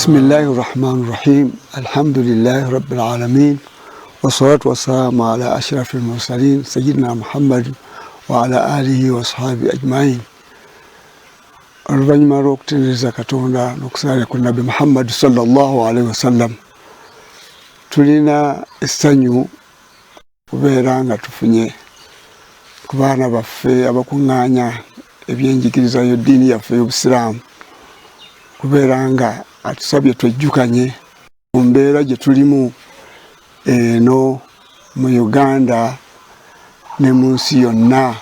بسم الله الرحمن الرحيم الحمد لله رب العالمين والصلاة والسلام على أشرف المرسلين سيدنا محمد وعلى آله وصحبه أجمعين. الرجل مروك تنزل كتونا نكسر كنا بمحمد صلى الله عليه وسلم. تلينا استنيو kubeeranga tufunye ku baana baffe abakuŋŋaanya ebyenjigiriza y'eddiini yaffe y'Obusiraamu, kubeeranga atusabye twejjukanye mu mbeera gye tulimu eno mu Uganda ne mu nsi yonna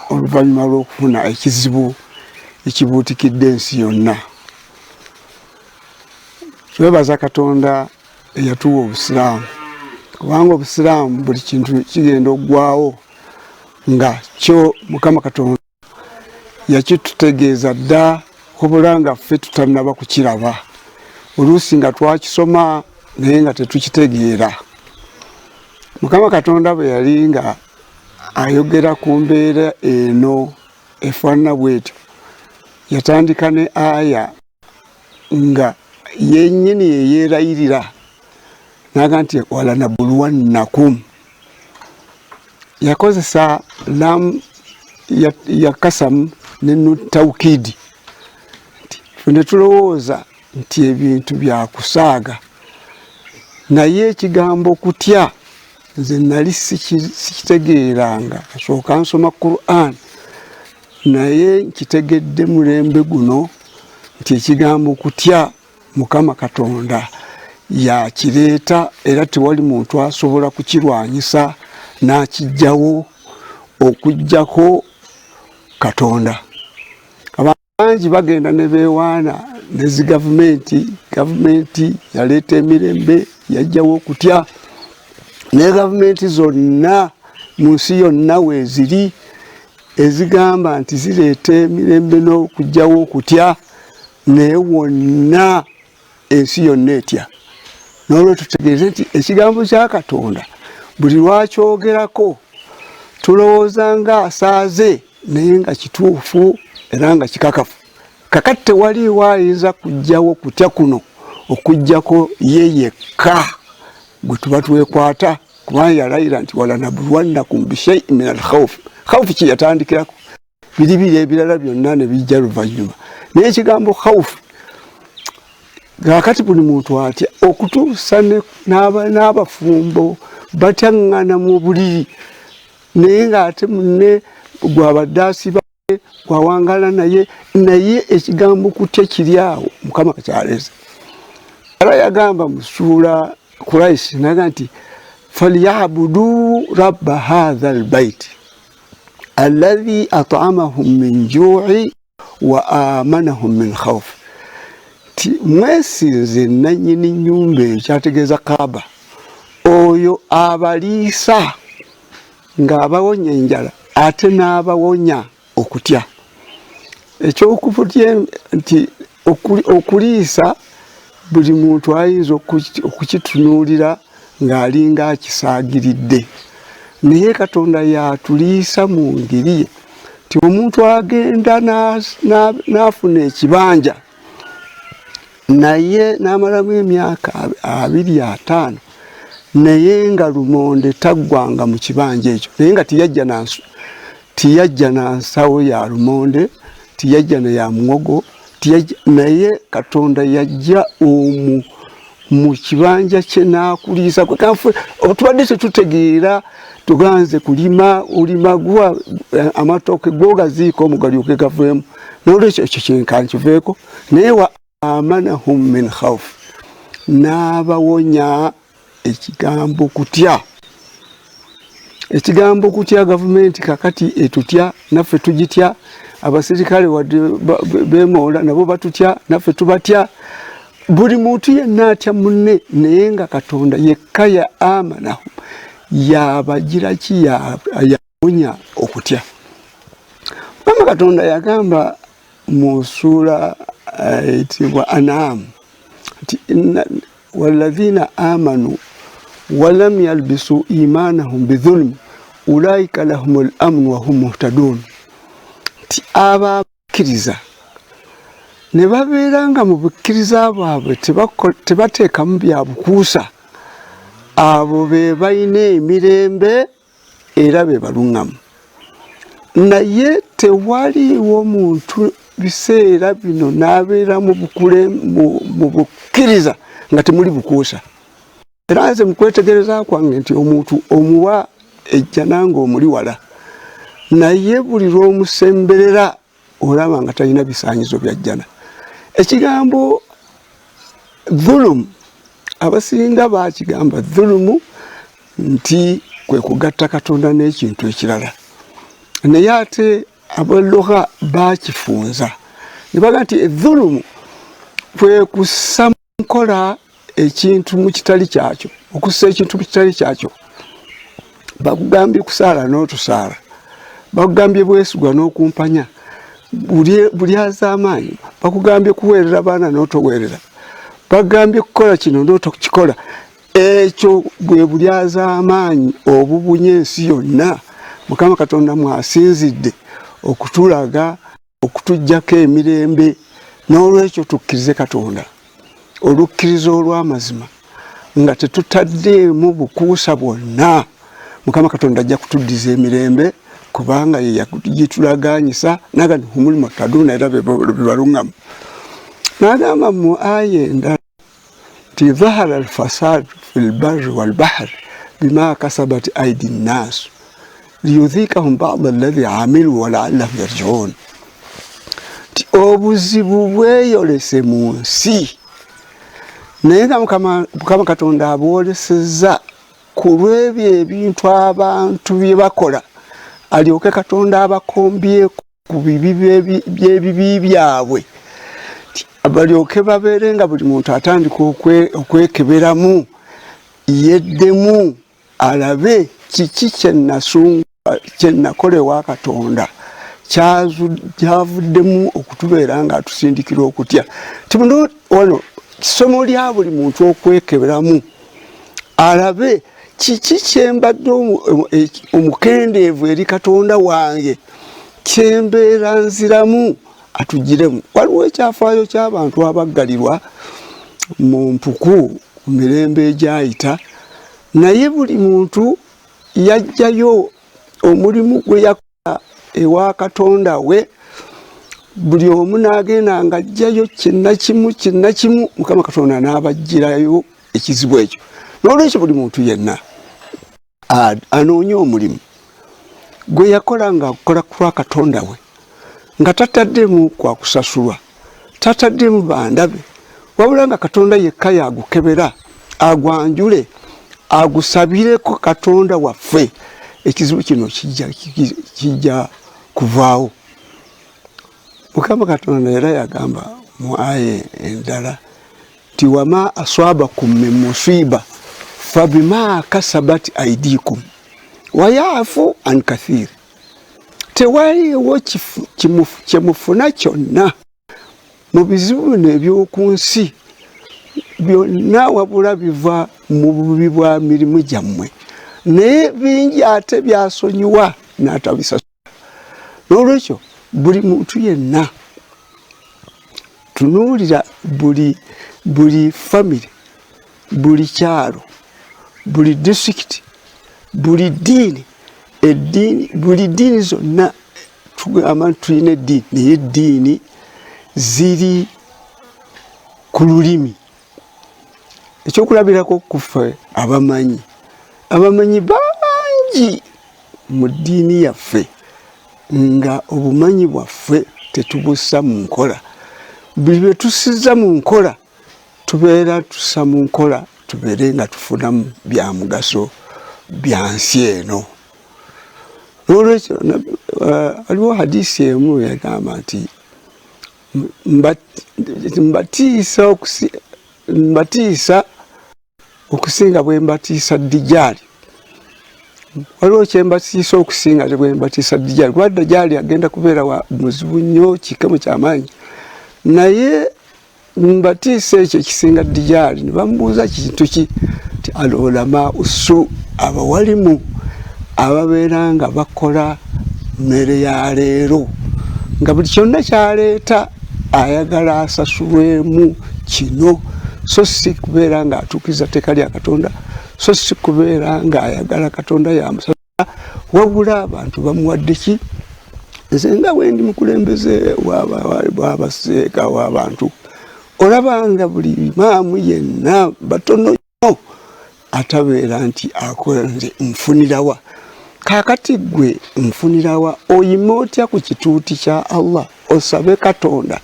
oluvannyuma lw'okufuna ekizibu ekibuutikidde ensi yonna. Twebaza Katonda eyatuwa Obusiraamu, kubanga Obusiraamu buli kintu kigenda oggwawo nga kyo Mukama Katonda yakitutegeeza dda kubulanga ffe tutannaba kukiraba, oluusi nga twakisoma naye nga tetukitegeera. Mukama Katonda bwe yali nga ayogera ku mbeera eno efaanana bwetyo, yatandika ne aya nga yennyini yeyeerayirira naga nti walanabuluwannakum. Yakozesa lam ya kasamu ne tawkidi, ne tulowooza nti ebintu bya kusaaga, naye ekigambo kutya nze nali sikitegeeranga. Asooka nsoma Qur'an naye nkitegedde mulembe guno nti ekigambo kutya Mukama Katonda yakireeta era tewali muntu asobola kukirwanyisa n'akijjawo okujjako Katonda. Abantu bangi bagenda ne beewaana nezi gavumenti yaleeta emirembe, yajjawo okutya, naye gavumenti zonna mu nsi yonna weeziri ezigamba nti zireeta emirembe n'okujjawo okutya, naye wonna ensi yonna etya. N'olwo tutegeeze nti ekigambo kya Katonda buli lwakyogerako tulowooza nga asaaze, naye nga kituufu era nga kikakafu. Kakati tewaliwo ayinza kujjawo kutya kuno okujjako ye yekka gwe tuba twekwata, kubanga yalayira nti walanabuluwannakum bishai'in min al-khawf. Khawfu kye yatandikirako, biri ebirala byonna ne bijja luvannyuma. Naye ekigambo khawfu kakati buli muntu atya, okutuusa n'abafumbo batyaŋŋana mu buliri, naye ng'ate munne gwabadde asiba gwawangala naye ekigambo kutya kiri awo Mukama kakyaleese. Era yagamba mu suura Quraish naga nti falyabudu rabba hadha albayt alladhi at'amahum min ju'i wa amanahum min khawf. Mwesinze nannyini nnyumba ekyategeeza Kaaba, oyo abaliisa ng'abawonya enjala ate n'abawonya okutya. Ekyokuputya nti okuliisa buli muntu ayinza okukitunuulira ng'alinga akisaagiridde, naye Katonda yatuliisa mu ngeri ye nti omuntu agenda n'afuna ekibanja naye n'amalamu emyaka 25 naye nga lumonde taggwanga mu kibanja ekyo, naye nga tiyajja na nsawo ya lumonde, tiyajja na ya muwogo, naye Katonda yajja mu kibanja kye n'akuliisa. Tubadde tetutegeera, tuganze kulima, olima gwa amatooke gogaziiko omugalyoke gaveemu, n'olwekyo ekyo kyenkankiveeko. Naye wa amanahum min khawf, n'abawonya ekigambo kutya. Ekigambo kutya gavumenti kakati etutya, naffe tugitya. Abasirikale wadde beemoola nabo batutya, naffe tubatya. Buli muntu yenna atya munne, naye nga Katonda yekka ya amanahum yabagira ki, yawonya okutya. Mukama Katonda yagamba mu suura etibwa An'am nti walladhina amanu walam yalbisu imanahum bidhulm ulaika lahumul amnu wa hum muhtadun. Ti abakkiriza ne babeeranga mu bukkiriza bwabwe tebateekamu bya bukuusa, abo be balina emirembe era be baluŋŋamu. Naye tewaliiwo muntu biseera bino n'abeera mu bukkiriza nga temuli bukuusa. Era nze mu kwetegereza kwange nti omuntu omuwa ejjana ng'omuli wala, naye buli lw'omusemberera olaba nga talina bisaanyizo bya jjana. Ekigambo dhulumu, abasinga bakigamba dhulumu nti kwe kugatta Katonda n'ekintu ekirala, naye ate abalugha bakifunza ne baga nti edhulumu kwe kussa mu nkola ekintu mu kitali kyakyo, okussa ekintu mu kitali kyakyo. Bakugambye kusaala n'otusaala, bakugambye bwesigwa n'okumpanya, bulyaz'amaanyi, bakugambye kuweerera baana n'otoweerera, bagambye kukola kino n'otokikola. Ekyo bwe bulyaz'amaanyi obubunye ensi yonna. Mukama Katonda mwasinzidde okutulaga, okutujjako emirembe, n'olwekyo tukkirize Katonda olukkirizo olw'amazima nga tetutaddeemu bukuusa bwonna. Mukama Katonda ajja kutuddiza emirembe kubanga ye yagitulaganyisa naga humulimo taduna era bebaluŋŋamu. N'agamba mu aya endala nti dhahara alfasad fi lbarri walbahri bima kasabat aidi nnas liyudhikahum ba'da alladhi amilu walaallahum yarji'un. Nti obuzibu bweyolese mu nsi, naye nga Mukama Katonda abwolesezza ku lw'ebyo ebintu abantu bye bakola, alyoke Katonda abakombye ku bibi by'ebibi byabwe, balyoke babeere nga buli muntu atandika okwekeberamu, yeddemu alabe kiki kyenakolewa Katonda kyavuddemu okutubeera nga atusindikira okutya. Timuno wano kisomo lya buli muntu okwekeberamu, alabe kiki kyembadde omukendeevu eri Katonda wange, kyembeera nziramu atugiremu. Waliwo ekyafaayo ky'abantu abaggalirwa mu mpuku ku mirembe egyayita, naye buli muntu yajjayo omulimu gwe yakola ewa Katonda we, buli omu n'agenda nga ajjayo kinnakimu, Mukama Katonda n'abajjirayo ekizibu ekyo. N'olwekyo buli muntu yenna anoonye omulimu gwe yakola nga akola kwa Katonda we, nga tataddemu kwa kusasulwa, tataddemu bandabe, wabula nga Katonda yekka yagukebera, agwanjule, agusabireko Katonda waffe, ekizibu kino kijja kuvaawo. Mukama Katonda era yagamba mu aya endala nti wama aswabakum min musiba fabima kasabat aidikum wayafu an kathir. Tewaliwo kyemufuna kyonna mu bizibu bino eby'oku nsi byonna wabula biva mu bubi bwa mirimu gyammwe, naye bingi ate byasonyiwa n'atabisasula. N'olwekyo buli muntu yenna tunuulira buli family, buli kyalo, buli district, buli ddiini, buli ddiini zonna tugamba tulina eddiini, naye eddiini ziri ku lulimi. Ekyokulabirako kuffe abamanyi bangi mu ddiini yaffe, nga obumanyi bwaffe tetubussa mu nkola. Buli bwe tussizza mu nkola tubeera tussa mu nkola, tubeere nga tufunamu bya mugaso bya nsi eno. N'olwekyo waliwo hadisi emu yagamba nti mbatiisa okusinga bwe mbatiisa Dajjali. Waliwo kyembatiisa okusinga bwe mbatiisa Dajjali, kuba Dajjali agenda kubeera wa muzibu nnyo, kikemo ky'amaanyi, naye mbatiisa ekyo ekisinga Dajjali. Ne bamubuuza kintu ki? Ti al-ulama usu, abawalimu ababeera nga bakola mmere ya leero, nga buli kyonna kyaleeta ayagala asasulwemu kino, so si kubeera ng'atuukiza tteeka lya Katonda, so si kubeera ng'ayagala Katonda yamusasula, wabula abantu bamuwadde ki? Nze nga bwe ndi mukulembeze w'abaseeka w'abantu, olabanga buli imaamu yenna batono nnyo atabeera nti akola nze nfunirawa. Kaakati gwe nfunirawa oyime otya ku kituuti kya Allah osabe Katonda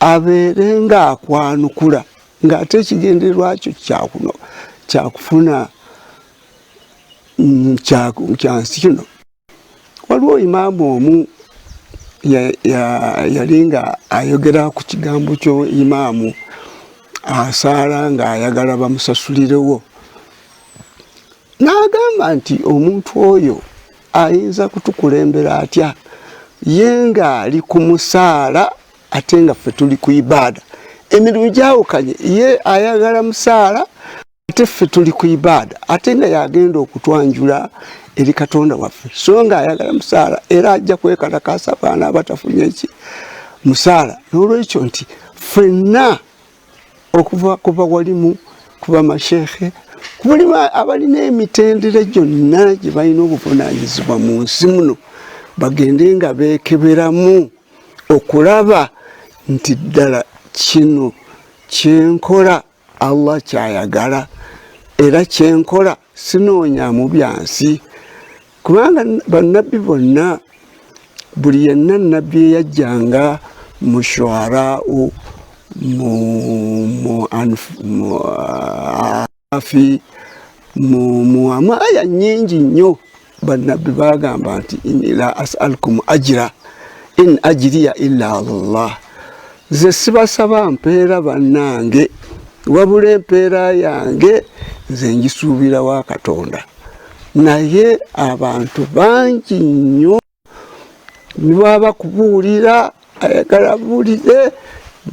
abeere ng'akwanukula ng'ate ekigendererwa kyo kyakufuna kyansi kino. Waliwo imaamu omu yali nga ayogera ku kigambo kyo imaamu asaala ng'ayagala bamusasulirewo, n'agamba nti omuntu oyo ayinza kutukulembera atya ye ng'ali ku musaala ate nga ffe tuli ku ibaada. Emirimu gyawukanye, ye ayagala musaala ate ffe tuli ku ibaada, ate nga yagenda okutwanjula eri Katonda waffe, so nga ayagala musaala era ajja kwekalakasa baana abatafunye eki musaala. N'olwekyo nti ffenna okuva kuba walimu kuba masheekhe kulimu abalina emitendera gyonna gye balina obuvunaanyizibwa mu nsi muno bagende nga beekeberamu okulaba nti ddala kino kyenkola Allah kyayagala era kyenkola sinoonyaamu byansi. Kubanga bannabbi bonna buli yenna nnabbi eyajjanga mu Shu'ara'u mu Afi mu aya nnyingi nnyo bannabbi bagamba nti inni la as'alukum ajra in ajriya illa Allah. Nze sibasaba mpeera bannange, wabula empeera yange nze ngisuubira wa Katonda. Naye abantu bangi nnyo nibaba kubuulira ayagala buulire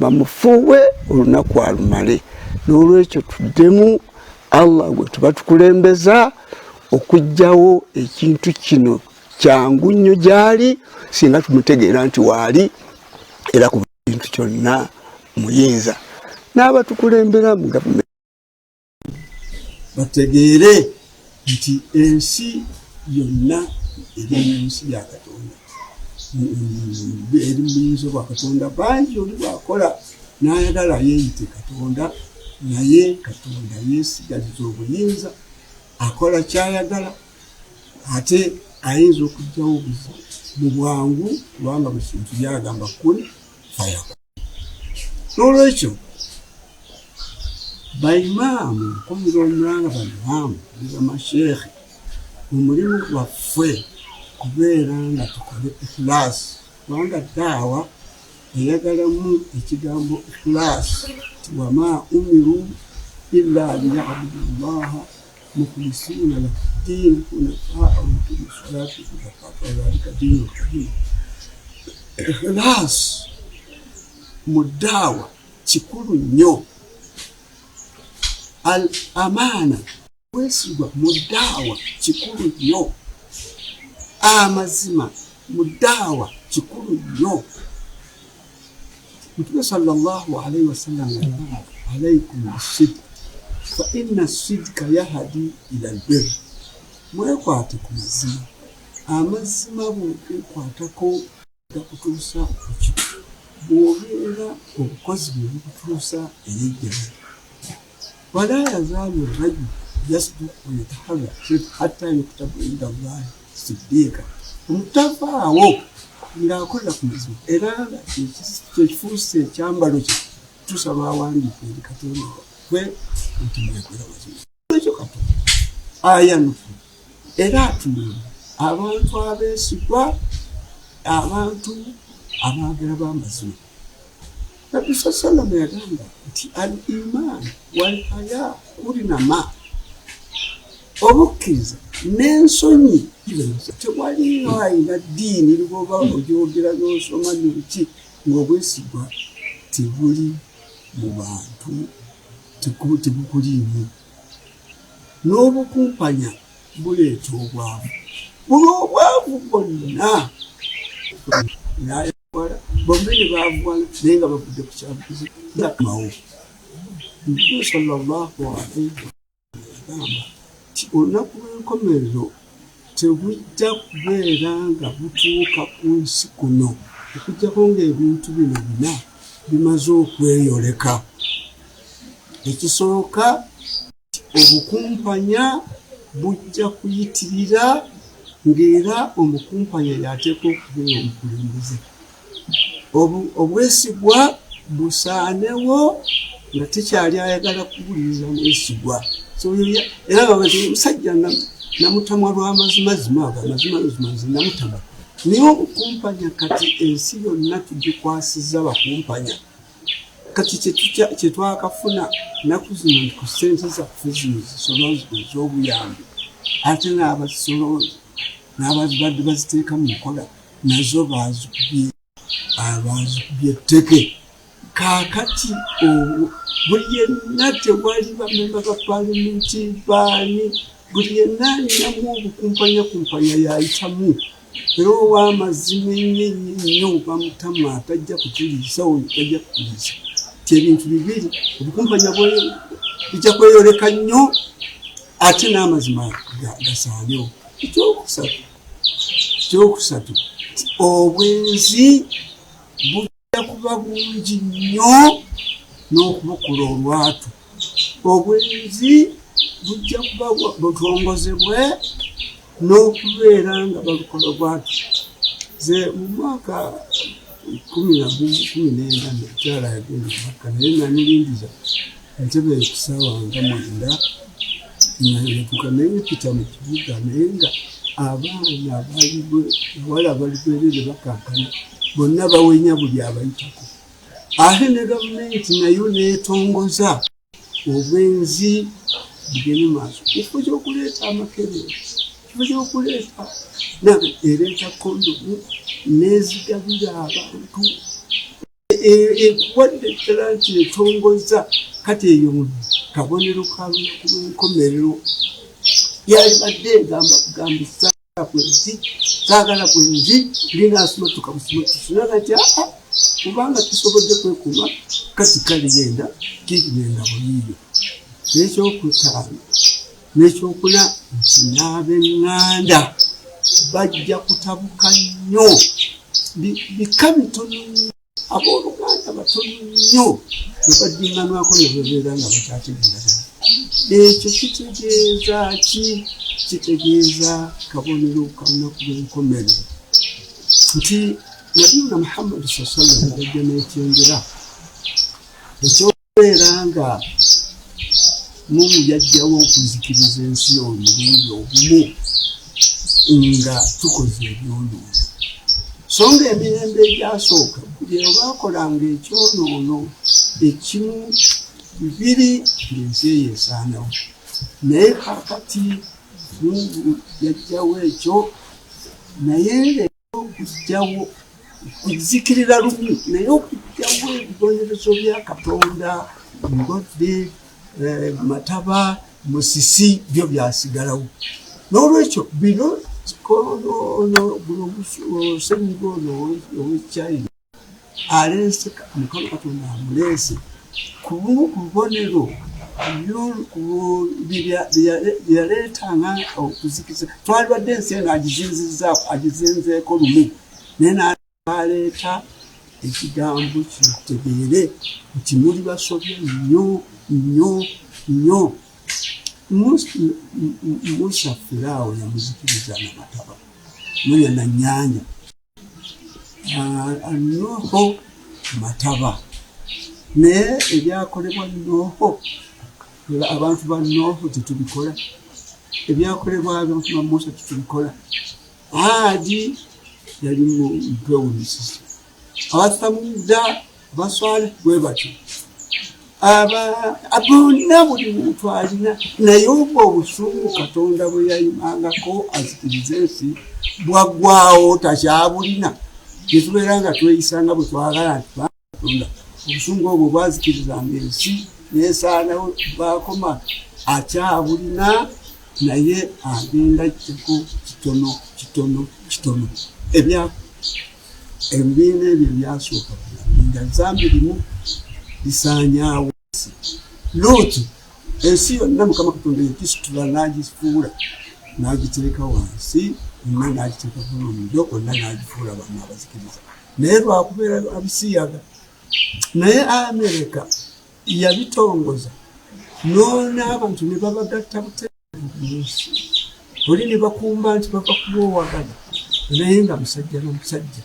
bamufuwe olunaku alumale. N'olwekyo tuddemu Allah gwe tuba tukulembeza okugjawo ekintu kino kyangu nnyo gyali singa tumutegeera nti waali era ku kintu kyonna muyinza. N'abatukulembera mu gavumenti bategeere nti ensi yonna eri mu nsi ya Katonda, eri mu buyinza bwa Katonda. Bangi oli bwakola n'ayagala yeeyite Katonda, naye Katonda yeesigaliza obuyinza, akola kyayagala, ate ayinza okuggyawo obuzibu mu bwangu kubanga buli kintu byagamba kun fayakun. N'olwekyo baimaamu nkomera omulanga bamaamu bamasheekhe mu mulimu gwaffe kubeera nga tukole ikhilaasi, kubanga daawa eyagalamu ekigambo ikhilaasi wama umiru illa liyabudu llaha mukhlisina lahu ddin hunafaa waqimu ssalata wa dhalika dinul qayyim. Ikhilaasi mu daawa kikulu nnyo. Al amaana weesigwa mu daawa kikulu nnyo. Amazima mu daawa kikulu nnyo. Mtume sallallahu alayhi wa sallam yaqulu alaykum as-sidq fa inna as-sidqa yahdi ila al-birr. Mwekwate ku mazima, amazima bw'okwatako gakutuusa ku kibi, bw'obeera obukozi bwe bukutuusa eri ejjana. Wala yazaalu ar-rajulu yasduqu wa yataharra hatta yuktabu inda Allahi siddiqa. Omutavaawo ng'akola ku mazima era nga kyekifuuse ekyambalo kye tusaba awandiika eri Katonda waffe nti mwekola mazima. Ekyo Katonda ayanufu era atunula abantu abeesigwa, abantu abaagala b'amazima. Nabbi sallallahu yagamba nti al iman wal haya kulinama, obukkiriza n'ensonyi tewaliyo ayina ddiini lwoba ogyogera n'osoma n'oki ng'obwesigwa tebuli mu bantu, tebukuliimu. N'obukumpanya buleeta obwavu, buli obwavu bwonna nayekola bombi ne baavugana naye nga bavudde ku kyabukizi nga mawo. Nabi sallallahu alaihi wasallam ti olunaku lw'enkomerero tebujja kubeera nga butuuka ku nsi kuno okujjako ng'ebintu bino bina bimaze okweyoleka. Ekisooka obukumpanya bujja kuyitirira ng'era omukumpanya yateeka okubeera omukulembeze. Obwesigwa busaanewo nga tekyali ayagala kuwuliriza mwesigwa. So era musajja namutamwa lw'amazimazima ago amazimazima nze namutama. Naye obukumpanya kati ensi yonna tugikwasizza bakumpanya. Kati kyetwakafuna nnaku zino ku ssente zaffe zino zisoloozi ez'obuyambi ate n'abasoloozi n'abazibadde baziteeka mu nkola nazo bazikubye tteke. Kaakati buli yenna tewali bamemba ba paalamenti baani buli yenna alinamu obukumpanya yayitamu. Era ow'amazima ennyo bamutama atajja kutuliisa oyo tajja kutuliisa. Ebintu bibiri obukumpanya bijja kweyoleka nnyo ate n'amazima gasaanewo. Ekyokusatu obwenzi bujja kuba bungi nnyo n'okubukula olwatu. Obwenzi bujja kuba butongozebwe n'okubeera nga balukola olwatu. Ze mu mwaka 19 mukyala yagenda Makka naye nanirindiza entebe ekusaawa nga mwenda nayituka naye pita mu kibuga naye nga abaana abawala bali bwerere bakankana bonna bawenya buli abayitako. Ate ne gavumenti nayo neetongoza obwenzi bugende maaso. Ekifo ky'okuleeta amakerere, ekifo ky'okuleeta ereeta kondomu nezigabira abantu ekuwadde ddala nti etongoza. Kati eyo kabonero ka lunaku lw'enkomerero yali badde egamba kugambi saagala kwenzi linaasumatuka busumatusi nagati kubanga tusobodde kwekuuma kati kale genda kigenda buliiyo. N'ekyokutaano n'ekyokuna nti n'ab'eŋŋanda bajja kutabuka nnyo bika bitono nnyo abooluganda batono nnyo bwe baddinganwako ne babeera nga bakyategeera. Ekyo kitegeeza ki? Kitegeeza kabonero ka lunaku lw'enkomerero nti nabiyuna Muhammad sallallahu alaihi wasallam n'ekyengera ekyokubeera nga yajjawo okuzikiriza ensi omulundi obumu nga tukoze ebyonoono. So nga emirembe egyasooka buli olwakolanga ekyonoono ekimu bibiri ng'ensi eyo esaanawo. Naye kaakati Mungu yajjawo ekyo naye leero okujjawo kuzikirira lumu naye okujjawo ebibonerezo bya Katonda Ngodde Mataba Musisi byo byasigalawo. N'olwekyo bino osenyiga ono ow'ekyayina aleese Mukama Katonda amuleese ku bumu ku bubonero byeyaleetanga okuzikiza. Twalibadde ensi eno agizinzeeko lumu naye n'aleeta ekigambo kitegeere nti muli basobya nnyo nnyo nnyo. Musa Firaawo yamuzikiriza n'amataba munya na nnyanja Nuuho mataba naye ebyakolebwa Nuuho abantu ba Nuuho tetubikola, ebyakolebwa abantu ba Musa tetubikola. Adi yali mu mpewulisisi Abasamuda Baswale bwe batyo bonna buli muntu alina naye obwo obusungu Katonda bwe yayimangako azikiriza ensi bwaggwaawo takyabulina. Tetubeera nga tweyisanga bwe twagala nti Katonda obusungu obwo bwazikirizanga ensi neesaanawo bwakoma akyabulina naye agenda kijjako kitono kitono kitono. ebibiina ebyo byasooka nga Zambia limu lisaanyaawo Luutu ensi yonna Mukama Katonda yakisitula n'agifuula n'agitereka wansi onna n'agitereka bulungi onna n'agifuula abaana abazikiriza naye lwakubeera abisiyaga naye Amerika yabitongoza noona abantu ne babagatta buteevu ku nsi oli ne bakumba nti bava kuboowagana naye nga musajja n'omusajja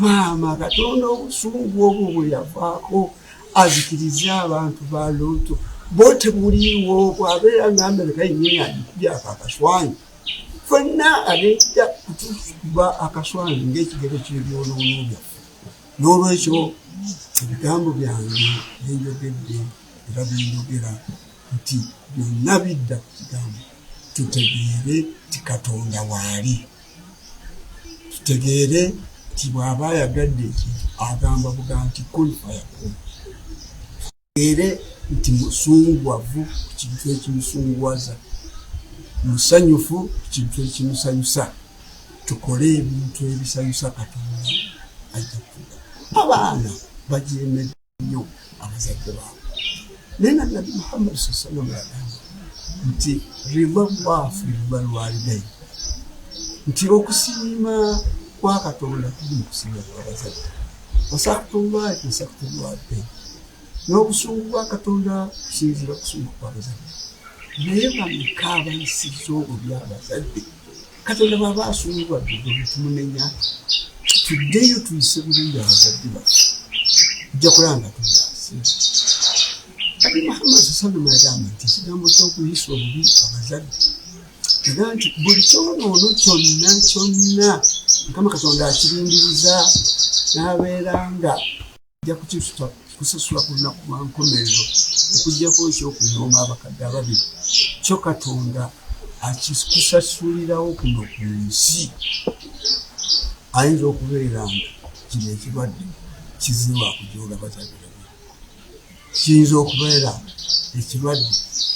maama Katonda obusungu obwo bwe yavaako azikiriza abantu ba Luutu bote buliwo bwabeera nga Amerika yennyini agikubyako akaswanyi fenna agenda kutuba akaswanyi ng'ekigero ky'ebyonoono byaffe n'olwekyo ebigambo byange nenjogedde era byenjogera nti byonna bidda ku kigambo tutegeere ti Katonda waali tutegeere ti bw'aba ayagadde ekintu agamba buga nti kun fayakun tutegeere nti musungwavu ku kintu ekimusungwaza musanyufu ku kintu ekimusanyusa tukole ebintu ebisanyusa Katonda ajja kutuga abaana bajeemedde nnyo abazadde baabwe naye na Nabi Muhammad sallallahu alaihi wasallam nti riba waafu riba lwalidayi nti okusiima kwa Katonda kuli mu kusiima kw'abazadde wasaktullahi wasaktullwalidayi n'obusungu bwa Katonda kusinziira kusungu kw'abazadde naye bameka abayisizza obubi abazadde Katonda bw'aba asungwadde tumunenya tuddeyo tuyise bulungi abazadde baffe ojja kulanga tubyasize Nabi Muhammad sallallahu alaihi wasallam nti ekigambo ky'okuyisa obubi abazadde era nti buli kyonoono kyonna Mukama Katonda akirindiriza n'abeera nga ajja kusasula ku lunaku lwa nkomerero okuggyako ekyokunyooma abakadde ababiri kyo Katonda akikusasulirawo kuno ku nsi ayinza okubeera nga kino ekirwadde kizirwa kujooga bazadde babiri kiyinza okubeera ekirwadde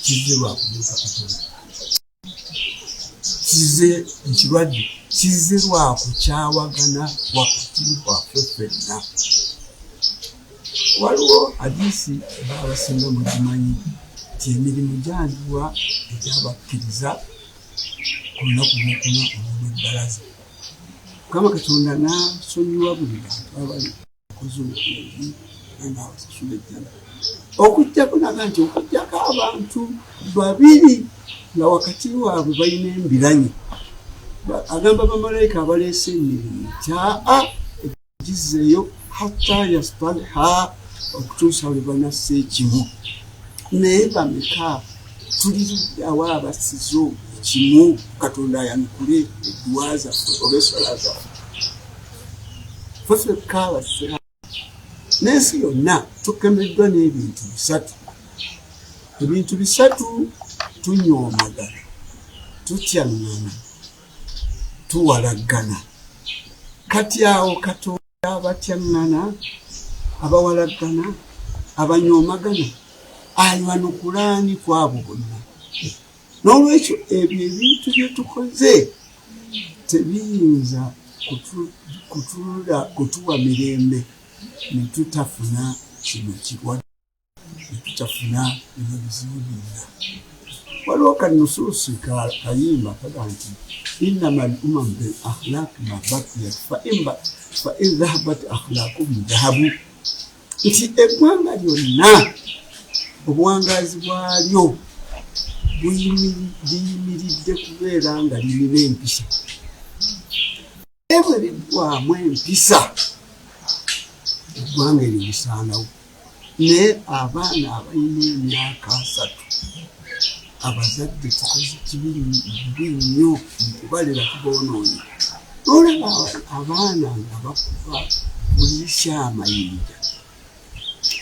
kizirwa kujooga Katonda ekirwadde kizirwa kukyawagana wakati waffe ffenna waliwo hadisi abasinga mugimanyi nti emirimu gyandiwa egyabakkiriza ku lunaku lwokuna olw'ebbalaza Mukama Katonda n'asonyiwa buli bantu abali bakoze obulungi n'abasasula ejjana okuggyako naga nti okuggyako abantu babiri nga wakati waabwe balina embiranye agamba bamalayika abaleese emirimu kyaa egizeeyo hatta yastaliha okutuusa lwe banassa ekimu naye bameka tuli awa abasizo kimu Katonda ayanukule edduwa zaffe oba eswala zaffe ffeffekka abasira n'ensi yonna tukemeddwa n'ebintu bisatu tunyoomagana tutyaŋŋana tuwalaggana kati awo Katonda abatyaŋŋana abawalaggana abanyoomagana ayanukulaani kwabo bonna n'olwekyo ebyo ebintu bye tukoze tebiyinza kutuwa mirembe ne tutafuna kino kirwadde ne tutafuna bino bizibu byonna waliwo kanusuusi kayimba kaga nti innama al umam bil akhlaqi ma bakiyat fa in dhahabat akhlaquhum dhahabu nti eggwanga lyonna obuwangazi bwalyo buyimiridde kubeera nga lirina empisa ebwe liggwamu empisa eggwanga eryo lisaanawo naye abaana abalina emyaka 3 abazadde tukoze kibiri nnyo nkubalira tuboonoonye olaba abaana nga bakuba buliisya amayinja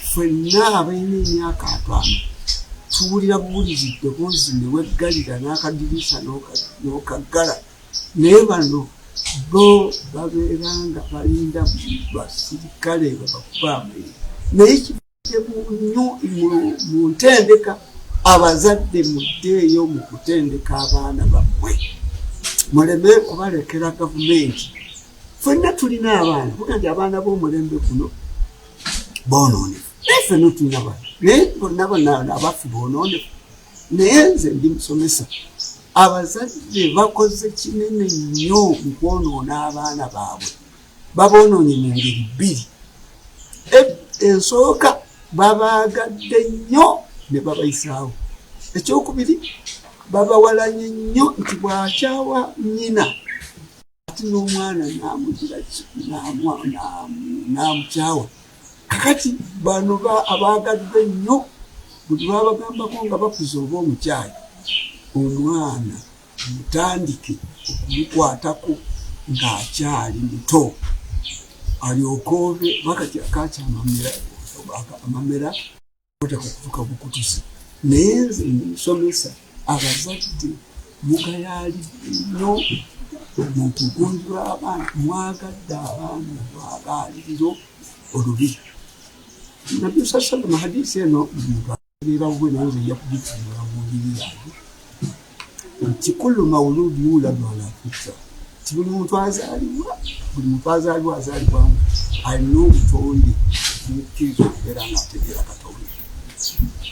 ffenna abalina emyaka 5 tuwulira buwulizi ddoboozi ne weggalira n'akadirisa n'okaggala naye bano bo babeera nga balinda basirikale babakuba amayinja naye kivudde mu ntendeka abazadde muddeeyo mu kutendeka abaana bammwe muleme kubalekera gavumenti ffenna tulina abaana kuga nti abaana b'omulembe guno boonoonefu naye ffenna tulina baana naye bonna bonna abafu boonoonefu naye nze ndi musomesa abazadde bakoze kinene nnyo mu kwonoona abaana baabwe baboonoonye mu ngeri bbiri ensooka babaagadde nnyo ne babayisaawo ekyokubiri babawalanye nnyo nti bw'akyawa nnyina ati n'omwana n'amugira n'amukyawa kakati bano abaagadde nnyo buli babagambako nga bakuza oba omukyayi omwana mutandike okumukwatako ng'akyali muto alyokoobe bakati akakya amamera otakukutuka bukutusi naye nze nsomesa abazadde mugayaalidde nnyo mu kugonjula abaana mwagadde abaana lwagaliriro olubiri nabbi sallallahu hadisi eno mutubeera bwe nanze yakugitulira mu ngeri yaabwe nti kullu mawludi yuladu ala fitra ti buli muntu azaalibwa azaalibwamu alina obutonde mukkiriza okubeera nga ategeera katonda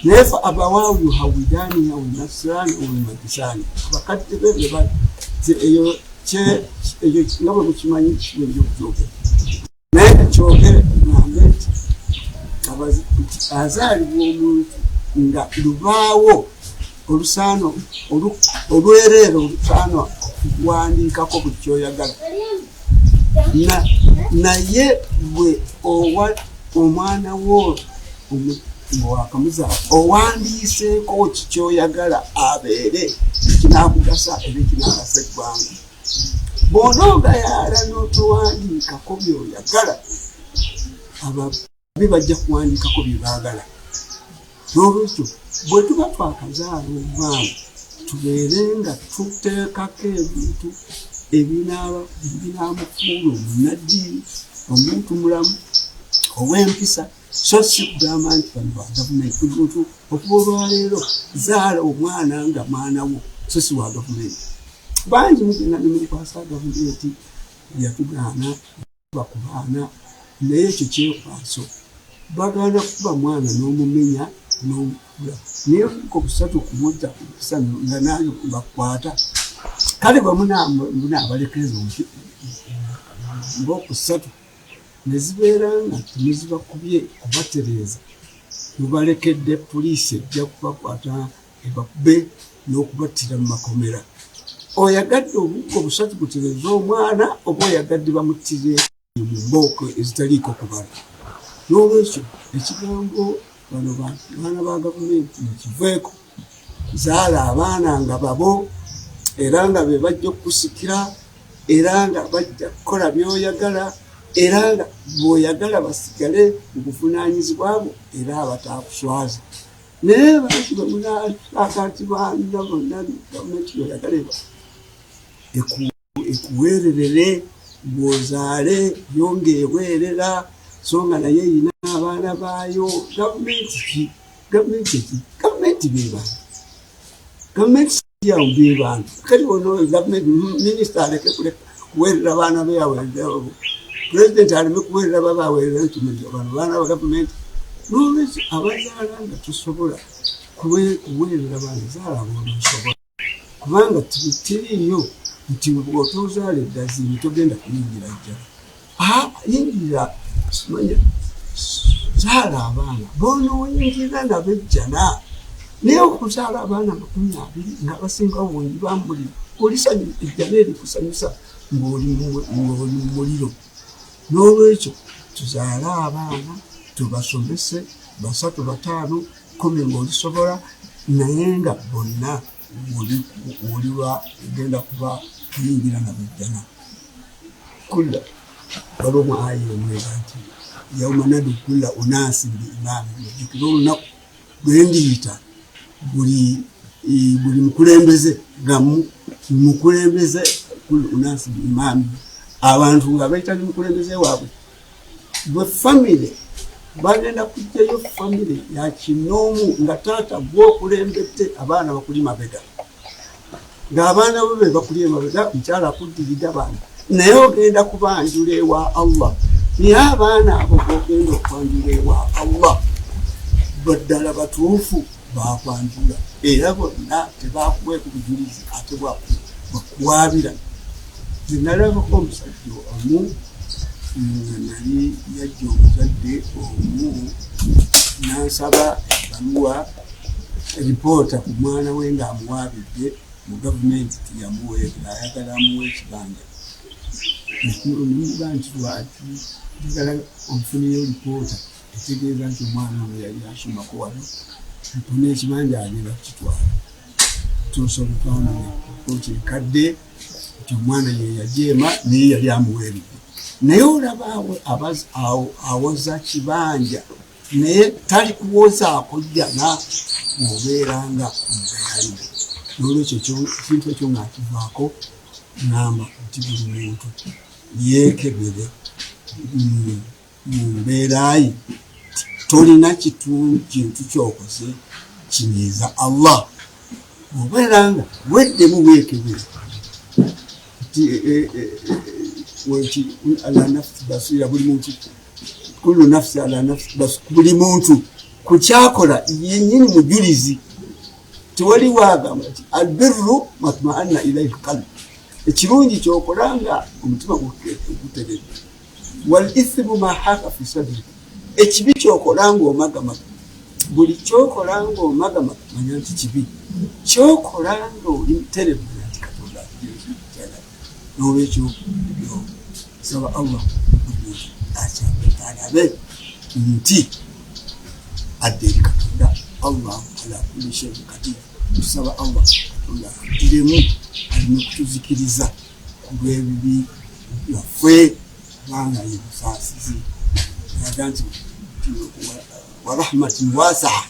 naye fa abawaawu yuhawidani aw nasirani aw majusani abakadde be eyo nga bwe mukimanyi ebyokukyogera naye kyogere nambe nti azaalibwa omuntu nga lubaawo olusaano olwereero olusaano okuwandiikako buli kyoyagala naye bwe owa omwana wo wakamuzaala owandiiseeko kikyoyagala abeere ekinakugasa era ekinagasa eggwanga bw'onoogayaala n'otowandiikako byoyagala ababi bajja kuwandiikako bye baagala n'olwekyo bwe tuba twakazaala omwana tubeere nga tuteekako ebintu ebinaamufuula omunaddiini omuntu mulamu ow'empisa so si kugamba nti bano ba gavumenti omuntu okuba olwaleero zaala omwana nga mwana wo so si wa gavumenti bangi mugenda ne mulikwasa gavumenti yatugaana bakubaana naye ekyo kyekwaso bagaana kuba mwana n'omumenya n'omukula naye ko busatu kumudda kusa nga nayo bakwata kale bamunaabalekeza ng'okusatu ne zibeera nga temuzibakubye kubatereeza mubalekedde poliisi ejja kubakwata ebakube n'okubattira mu makomera oyagadde obukko busatu kutereeza omwana oba oyagadde bamuttire mu mbooko ezitaliiko kubala n'olwekyo ekigambo bano baana ba gavumenti nekiveeko zaala abaana nga babo era nga be bajja okukusikira era nga bajja kukola byoyagala era nga bw'oyagala basigale mu buvunaanyizibwabo era abataakuswaza naye bantu bamunaakati baana bonna gavumenti yoyagala ekuweererere bw'ozaale yongeebwerera so nga naye erina abaana baayo gavumenti bebantu gavumenti siyawo bebantu kati ono gavumenti minisita aleke kuweerera abaana be aweererawo pulezidenti aleme kuweerera baba aweerera nti bano baana ba gavumenti n'olwekyo abazaala nga tusobola kuweerera baana zaala boonosobola kubanga tiriiyo nti bw'otozaala eddaziini togenda kuyingira jjala yingira simanya zaala abaana boonooyingira nabejjana naye okuzaala abaana 20 nga basinga bungi bamuliro olisanyu ejjana erikusanyusa ng'oli mu muliro n'olwekyo tuzaale abaana tubasomese 3 5 10 ng'olisobola naye nga bonna oliwa ogenda kuba kuyingira nabejjana kulla waliwo aya emwega nti yauma nadu kulla unasi biimami ojjukira olunaku lwendiyita buli mukulembeze nga mukulembeze kulla unasi biimami abantu nga bayita mukulembeze waabwe bwe famire bagenda kujjayo famire ya kinoomu nga taata gwokulembedde abaana bakuli mabega ng'abaana bo be bakuli emabega mukyala akuddiridde abaana naye ogenda kubanjula ewa Allah. Naye abaana abo bogenda okwanjula ewa Allah baddala batuufu bakwanjula, era bonna tebakuwe ku bujulizi ate bakuwabira. Zenalabako omusajja omu nali yajja omuzadde omu nansaba ebaluwa ripoota ku mwana we ng'amuwaabidde mu gavumenti tiyamuweerera, ayagala amuwa ekibanja. Nemuga nti lwaki njagala onfuniyo ripoota etegeeza nti omwana ono yali asomako wano, mpona ekibanja agenda kukitwala. Tosobola kwamanya ripoota ekadde nti omwana ye yajeema naye yali amuweeredde. Naye olaba awoza kibanja naye tali kuwozaako jjana bw'obeeranga omugayalime. N'olwekyo ekintu ekyo ng'akivaako ngamba nti buli muntu yeekebere mu mbeera ye, tolina kintu ky'okoze kinyiiza Allah. Obeeranga weddemu weekebere nti ala nafsi basira, buli muntu kullu nafsi ala nafsi basira, buli muntu ku kyakola yennyini mujulizi. Tewali waagamba nti albirru matma'anna ilayhi qalbi, ekirungi kyokolanga omutima guteredde. Wal ithmu ma haka fi sadri, ekibi kyokolanga omagamaga. Buli kyokolanga omagamaga manya nti kibi, kyokolanga oli muterevu manya nti Katonda akijjala. N'olwekyo saba Allah alabe nti adde eri Katonda. Allahu ala kulli shay'in qadir. Tusaba Allah Katonda adiremu alina okutuzikiriza ku lw'ebibi byaffe kubanga ye musaasizi. Yaga nti wa rahmatin wasaa,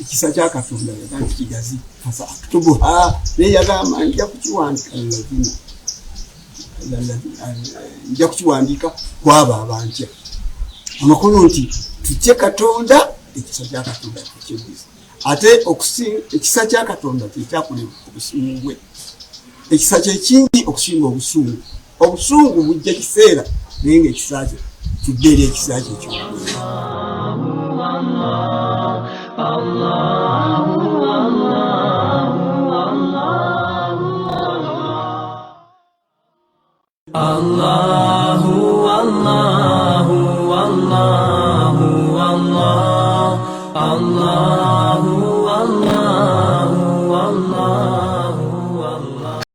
ekisa kya Katonda yaga nti kigazi. Fasa aktubuha, naye yagamba nja kukiwandika nja kukiwandiika kwabo abantya. Amakulu nti tutye Katonda, ekisa kya Katonda tukyebuliza. Ate ekisa kya Katonda kyekyakola obusungu bwe. Ekisa kye kingi okusinga obusungu. Obusungu bujja kiseera naye ng'ekisa kye tudde eri ekisa kye ekyo. Allahu Allahu Allahu Allah Allah